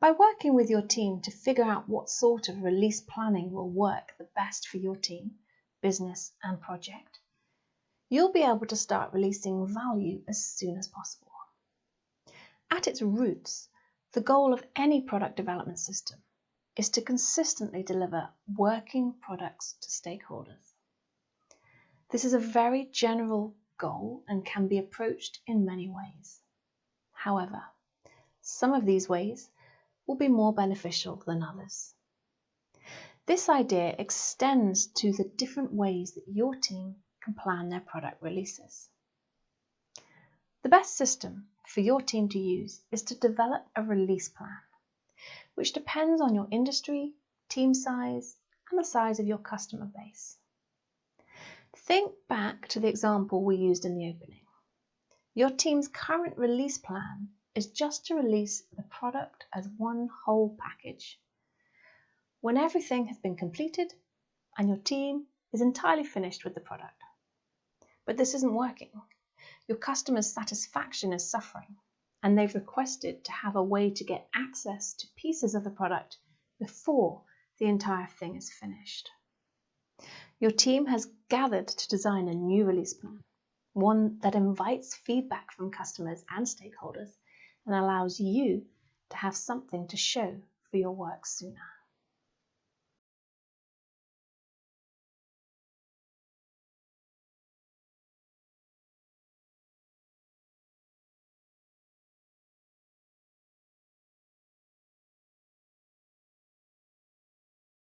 By working with your team to figure out what sort of release planning will work the best for your team, business and project, you'll be able to start releasing value as soon as possible. At its roots, the goal of any product development system is to consistently deliver working products to stakeholders. This is a very general goal and can be approached in many ways. However, some of these ways will be more beneficial than others. This idea extends to the different ways that your team can plan their product releases. The best system for your team to use is to develop a release plan, which depends on your industry, team size, and the size of your customer base. Think back to the example we used in the opening. Your team's current release plan is just to release the product as one whole package. When everything has been completed and your team is entirely finished with the product. But this isn't working. Your customer's satisfaction is suffering, and they've requested to have a way to get access to pieces of the product before the entire thing is finished. Your team has gathered to design a new release plan, one that invites feedback from customers and stakeholders and allows you to have something to show for your work sooner.